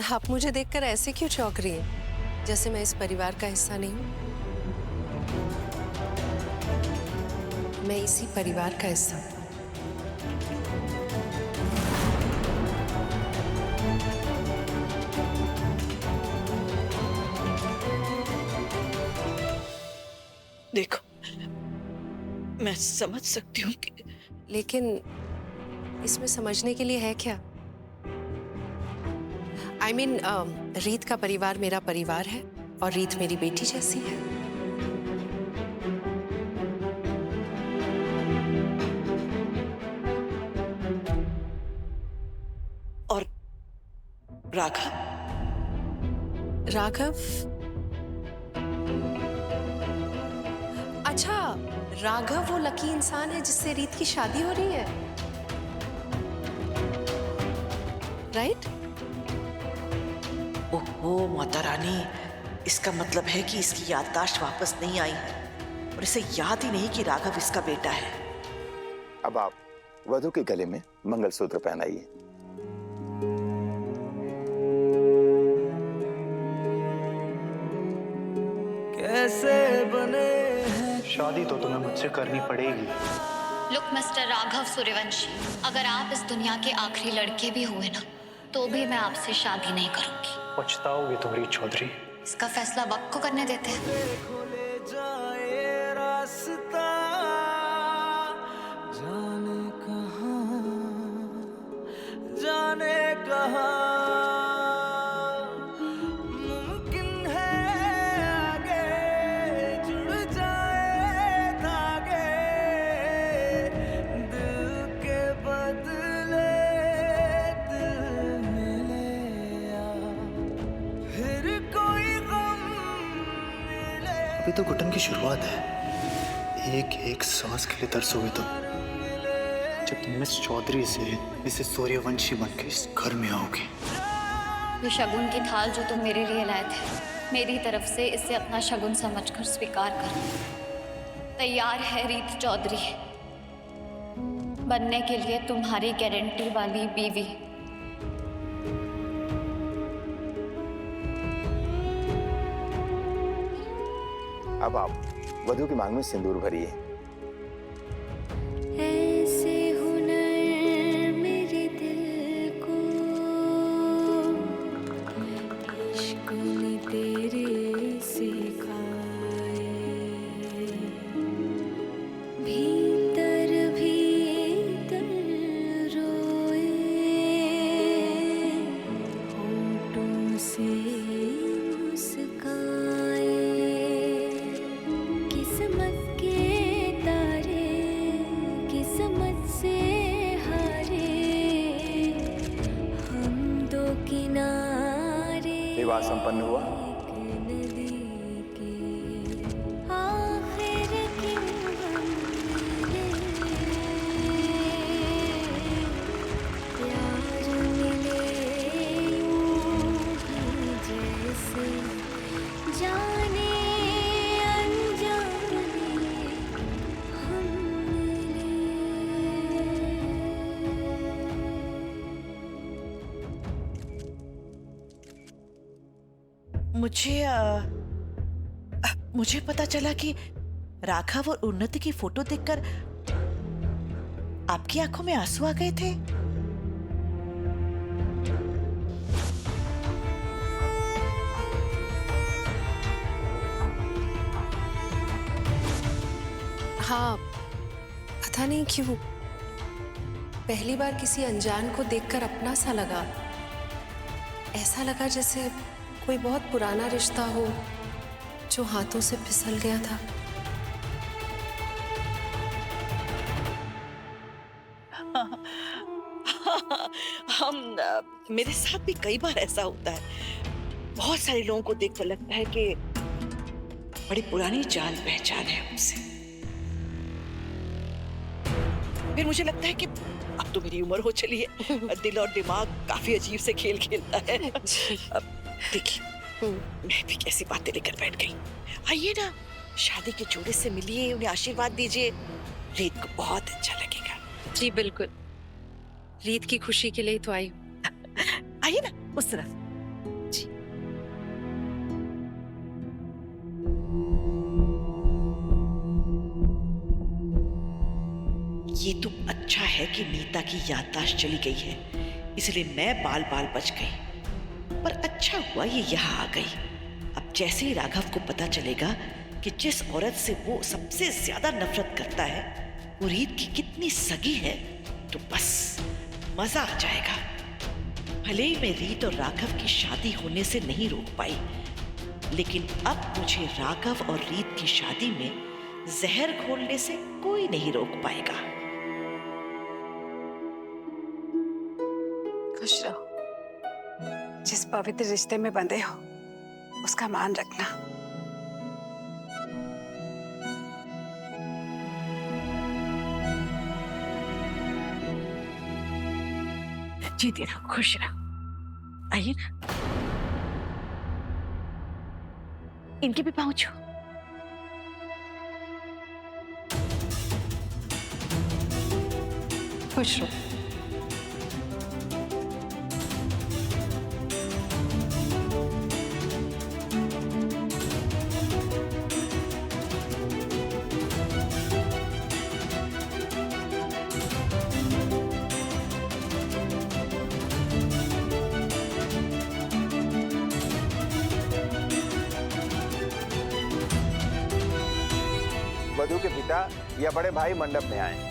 आप मुझे देखकर ऐसे क्यों चौंक रही हैं? जैसे मैं इस परिवार का हिस्सा नहीं हूँ। मैं इसी परिवार का हिस्सा हूँ। देखो, मैं समझ सकती हूँ कि लेकिन इसमें समझने के लिए है क्या? I mean, रीत का परिवार मेरा परिवार है और रीत मेरी बेटी जैसी है। और राघव, राघव? अच्छा, राघव वो लकी इंसान है जिससे रीत की शादी हो रही है, राइट? ओहो माता रानी, इसका मतलब है कि इसकी याददाश्त वापस नहीं आई है और इसे याद ही नहीं कि राघव इसका बेटा है। अब आप वधू के गले में मंगलसूत्र पहनाइए। कैसे बने हैं? शादी तो तुम्हें मुझसे करनी पड़ेगी। लुक मिस्टर राघव सूर्यवंशी, अगर आप इस दुनिया के आखिरी लड़के भी हुए ना, तो भी मैं आपसे शादी नहीं करूंगी। पछताओगे तुम रीत चौधरी। इसका फैसला वक्त को करने देते हैं। खोले जाए रास्ता, जाने कहाँ, जाने कहाँ। मुमकिन है आगे जुड़ जाए धागे, दिल के बदले दिल मिले आ, फिर कोई गम मिले। अभी तो घुटन की शुरुआत है। एक एक सांस के लिए तरसोगे तुम जब तुम मिस चौधरी से मिसेस सूर्यवंशी बन के इस घर में आओगे। ये शगुन की थाल जो तुम मेरे लिए लाए थे, मेरी तरफ से इसे अपना शगुन समझकर स्वीकार करो। तैयार है रीत चौधरी बनने के लिए तुम्हारी गारंटी वाली बीवी। अब आप वधू की मांग में सिंदूर भरिए। ऐसे हुनर मेरे दिल को इश्क ने तेरे सिखाए, भीतर भीतर रोए होठों से मुस्काए, किस्मत के तारे किस्मत से हारे, हम दो किनारे विवाह संपन्न हुआ। एक नदी के आखिर क्यों हम मिले, प्यार मिले यूं ही जैसे जाने अनजाने हम मिले। मुझे पता चला कि राघव और उन्नति की फोटो देखकर आपकी आंखों में आंसू आ गए थे। हाँ, पता नहीं क्यों पहली बार किसी अनजान को देखकर अपना सा लगा। ऐसा लगा जैसे कोई बहुत पुराना रिश्ता हो जो हाथों से फिसल गया था। मेरे साथ भी कई बार ऐसा होता है। बहुत सारे लोगों को देखकर लगता है कि बड़ी पुरानी जान पहचान है उनसे। फिर मुझे लगता है कि अब तो मेरी उम्र हो चली है, दिल और दिमाग काफी अजीब से खेल खेलता है। अब देखिए, मैं भी कैसी बातें लेकर बैठ गई। आइए ना, शादी के जोड़े से मिलिए, उन्हें आशीर्वाद दीजिए। रीत को बहुत अच्छा लगेगा। जी बिल्कुल, रीत की खुशी के लिए तो आई। आइए ना, उस तरफ। ये तो अच्छा है कि नीता की याददाश्त चली गई है, इसलिए मैं बाल बाल बच गई। पर अच्छा हुआ ये यहाँ आ गई। अब जैसे ही राघव को पता चलेगा कि जिस औरत से वो सबसे ज्यादा नफरत करता है वो रीत की कितनी सगी है, तो बस मजा आ जाएगा। भले ही मैं रीत और राघव की शादी होने से नहीं रोक पाई, लेकिन अब मुझे राघव और रीत की शादी में जहर घोलने से कोई नहीं रोक पाएगा। खुश रहो। जिस पवित्र रिश्ते में बंधे हो उसका मान रखना। जीती रहो, खुश रहो। आइए ना, इनके भी पाँव छू। खुश रहो। वधू के पिता या बड़े भाई मंडप में आए।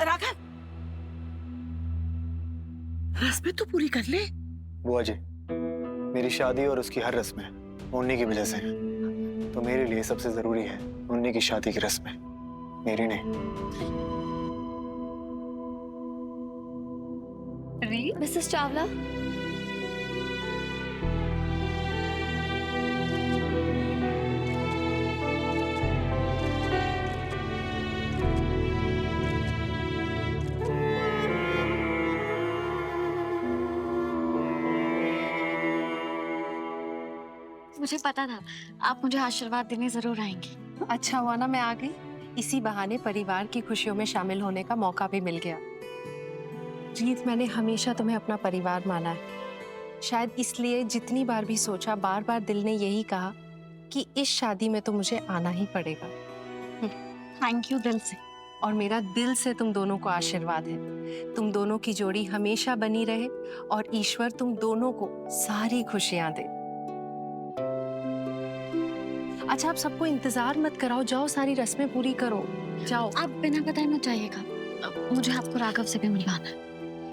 राघव, रस्में तो पूरी कर ले। बुआ जी, मेरी शादी और उसकी हर रस्में मुन्नी की वजह से हैं, तो मेरे लिए सबसे जरूरी है मुन्नी की शादी की रस्में, मेरी नहीं। मिसेस चावला, मुझे पता था आप मुझे आशीर्वाद देने जरूर आएंगे। अच्छा हुआ ना मैं आ गई। इसी बहाने परिवार की खुशियों में शामिल होने का मौका भी मिल गया। रीत, मैंने हमेशा तुम्हें अपना परिवार माना है। शायद इसलिए जितनी बार भी सोचा, बार बार दिल ने यही कहा कि इस शादी में तो मुझे आना ही पड़ेगा। थैंक यू दिल से। और मेरा दिल से तुम दोनों को आशीर्वाद है, तुम दोनों की जोड़ी हमेशा बनी रहे और ईश्वर तुम दोनों को सारी खुशियां दे। अच्छा, आप सबको इंतजार मत कराओ, जाओ सारी रस्में पूरी करो, जाओ। आप बिना बताए मत जाइएगा, मुझे आपको राघव से भी मिलवाना है।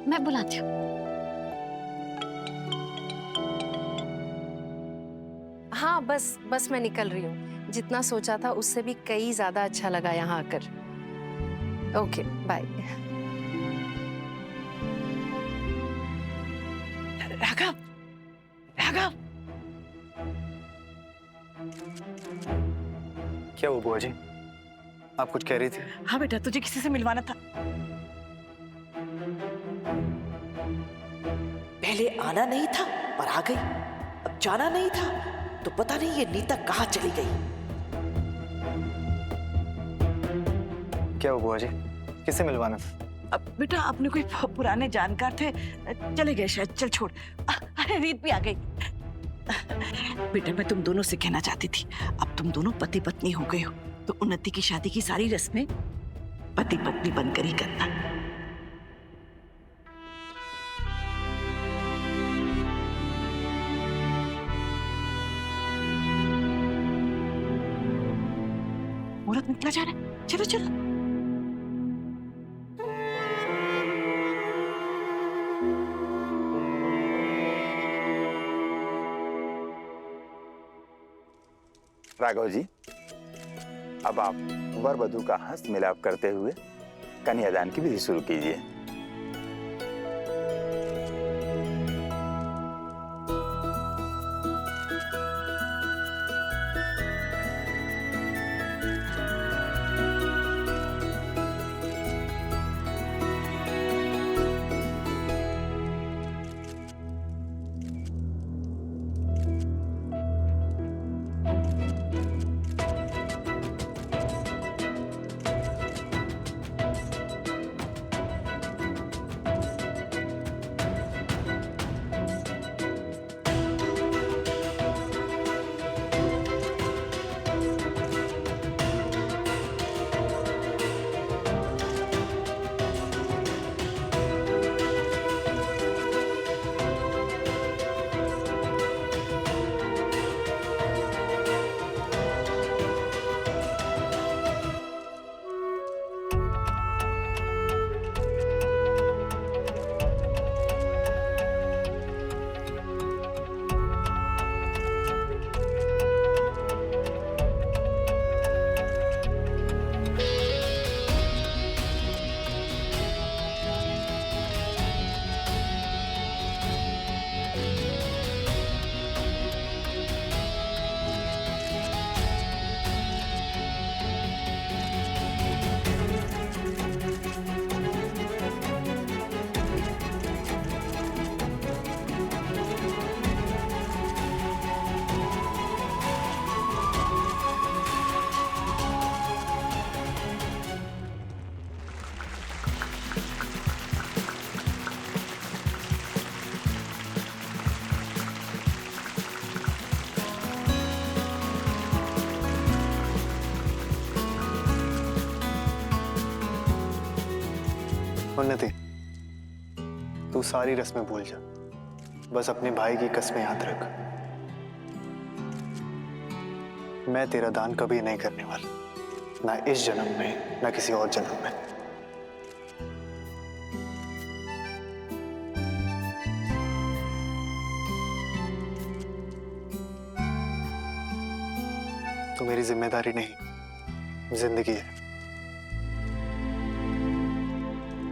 मैं बुलाती हूँ। हाँ, बस मैं निकल रही हूँ। जितना सोचा था उससे भी कई ज्यादा अच्छा लगा यहाँ आकर। Okay, bye. राघव, राघव, क्या हुआ बुआ जी, आप कुछ कह रही थी? हाँ बेटा, तुझे किसी से मिलवाना था। पहले आना नहीं था पर आ गई, अब जाना नहीं था तो पता नहीं ये नीता कहाँ चली गई। क्या हुआ बुआ जी, किससे मिलवाना था? अब बेटा, अपने कोई पुराने जानकार थे, चले गए शायद। चल छोड़। अरे रीत भी आ गई। बेटा, मैं तुम दोनों से कहना चाहती थी, अब तुम दोनों पति पत्नी हो गए हो तो उन्नति की शादी की सारी रस्में पति पत्नी बनकर ही करना। मुहूर्त निकला जा रहा है, चलो चलो। राघव जी, अब आप वर वधू का हस्त मिलाप करते हुए कन्यादान की विधि शुरू कीजिए। उन्नति, तू सारी रस्में भूल जा, बस अपने भाई की कस्में याद रख। मैं तेरा दान कभी नहीं करने वाला, ना इस जन्म में ना किसी और जन्म में। तो मेरी जिम्मेदारी नहीं, जिंदगी है,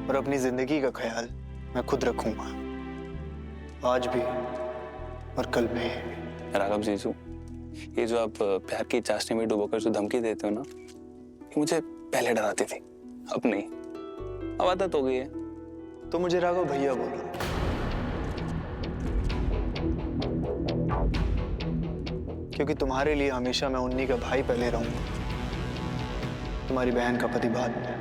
और अपनी जिंदगी का ख्याल मैं खुद रखूंगा, आज भी और कल भी। राघव जीजू, ये जो आप प्यार की चाशनी में डुबोकर जो धमकी देते हो ना, ये मुझे पहले डराती थी, अब नहीं, अब आदत हो गई है। तो मुझे राघव भैया बोलो। क्योंकि तुम्हारे लिए हमेशा मैं उन्नी का भाई पहले रहूंगा, तुम्हारी बहन का पति बाद में।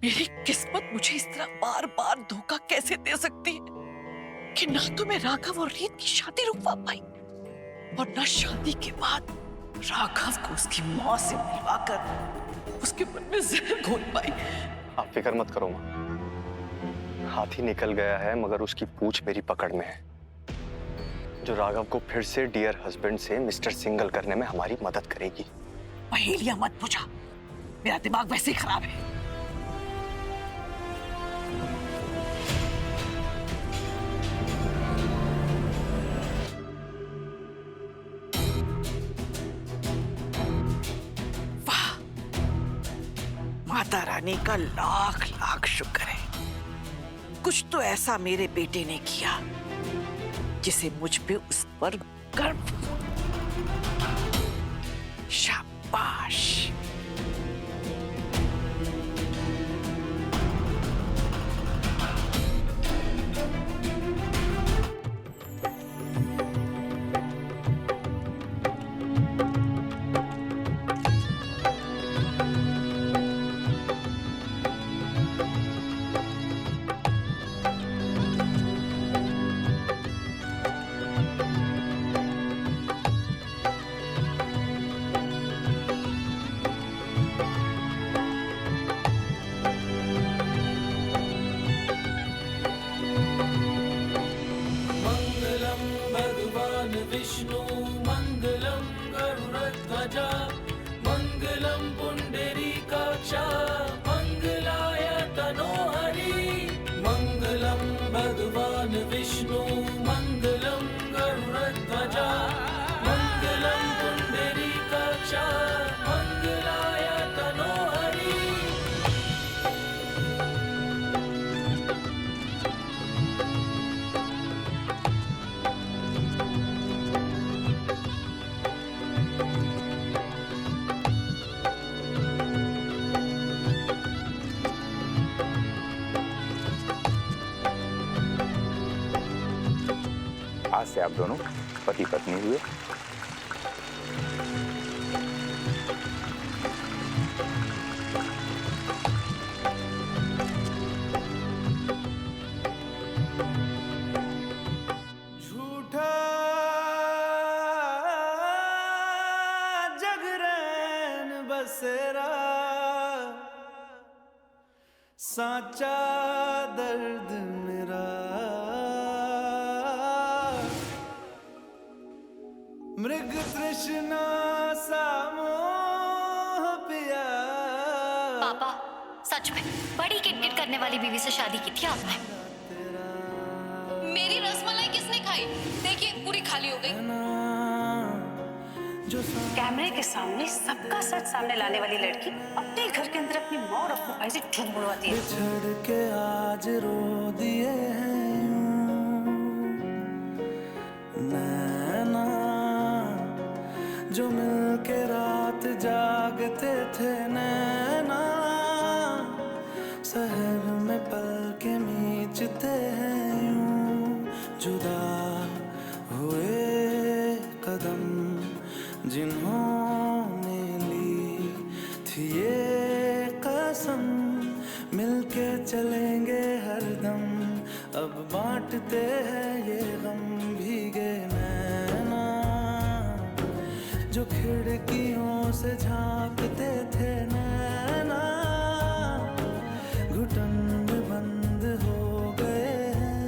मेरी किस्मत मुझे इस तरह बार बार धोखा कैसे दे सकती है कि ना तो मैं राघव और रीत की शादी रुकवा पाई और ना शादी के बाद राघव को उसकी माँ से मिलवाकर उसके मन में जहर घोल पाई। आप फिक्र मत करो माँ, हाथी निकल गया है मगर उसकी पूंछ मेरी पकड़ में है, जो राघव को फिर से डियर हस्बैंड से मिस्टर सिंगल करने में हमारी मदद करेगी। पहेलियां मत पूछा, मेरा दिमाग वैसे ही खराब है। माता रानी का लाख लाख शुक्र है, कुछ तो ऐसा मेरे बेटे ने किया जिसे मुझ पे उस पर गर्व हुआ। शाबाश। विष्णु मंगलम गरुड़ध्वजा मंगलम पुंडरीकाक्षा मंगलाय तनोहरि मंगलम भगवान विष्णु मंगलम गरुड़ध्वजा मंगलम पुंडरीकाक्षा मंगलाय तनोहरि। आज से आप दोनों पति पत्नी हुए। झूठा जगरैन बसेरा साचा दर्द मेरा मृग तृष्णा सा मोह पिया। पापा, सच में बड़ी किटकिट करने वाली बीवी से शादी की थी आपने। मेरी रसमलाई किसने खाई? देखिए पूरी खाली हो गई। कैमरे के सामने सबका सच सामने लाने वाली लड़की अपने घर के अंदर अपनी माँ और अपने भाई से झूठ बुलवाती है। बिछड़ के आज रो दिए हैं यूं नैना, जो मिल के रात जागते थे नैना, शहर में पल के मीचते हैं यूं जुदा हुए कदम जिन्होंने ली थी ये कसम, मिलके चलेंगे हरदम, अब बांटते हैं ये गम भीगे नैना, जो खिड़कियों से झांकते थे नैना, घुटन में बंद हो गए हैं।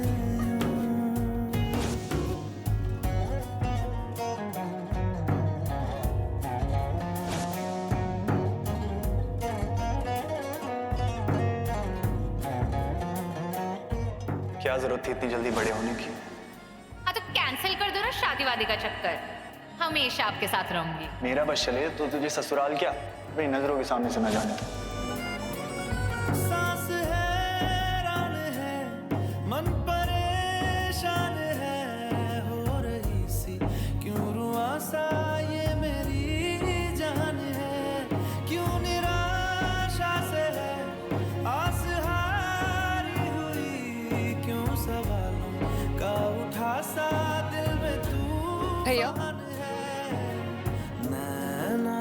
क्या जरूरत थी इतनी जल्दी बड़े होने की? हाँ तो कैंसिल कर दो ना शादी वादी का चक्कर, हमेशा आपके साथ रहूंगी। मेरा बस चले तो तुझे ससुराल क्या अपनी नजरों के सामने से न जाने दो। सांस हैरान है, मन परेशान है, हो रही सी क्यों रुआसा ये मेरी जान है, क्यों निराशा से है आस हारी हुई, क्यों सवालों का उठा सा दिल में तूफान है। नैना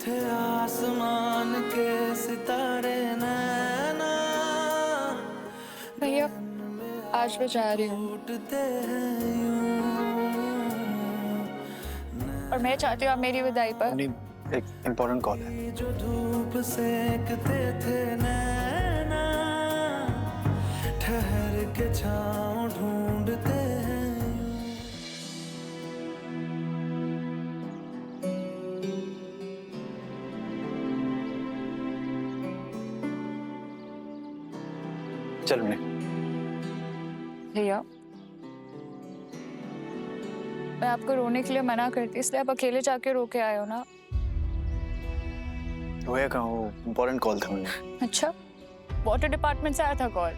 थे आसमान के सितारे नैना, भैया आज मैं जा रही हूँ टूटते हैं यूं। और मैं चाहती हूँ आप मेरी विदाई पर एक इम्पोर्टेंट कॉल है। जो धूप सेकते थे नैना, ठहर के छाँव ढूंढते हैं। चल ने भैया मैं आपको रोने के लिए मना करती, इसलिए आप अकेले जाके रो के आए हो ना। रोया कहाँ हो, इम्पोर्टेंट कॉल था मुझे। अच्छा, वाटर डिपार्टमेंट से आया था कॉल?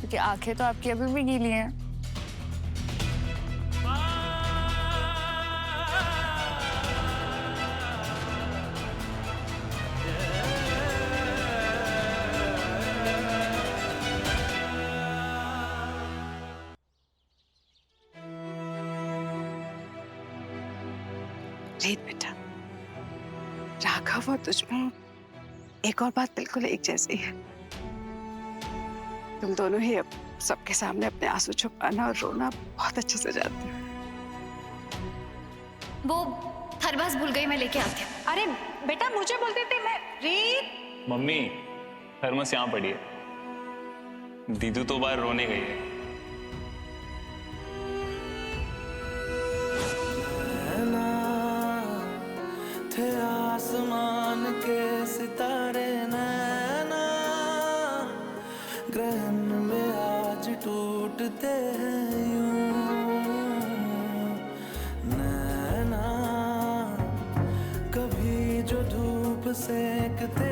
क्योंकि आंखें तो आपकी अभी भी गीली हैं। रीत बेटा, राघव और तुझमें एक और बात बिल्कुल एक जैसी है। तुम दोनों ही अब सबके सामने अपने आंसू छुपाना और रोना बहुत अच्छे से जानते हो। वो थरबास भूल गई, मैं लेके आती हूँ। अरे बेटा मुझे बोलते थे मैं रीत। मम्मी थर्मस यहाँ पड़ी है, दीदू तो बाहर रोने गई है। थे आसमान के सितारे नैना, ग्रहण में आज टूटते हैं यूं नैना, कभी जो धूप सेकते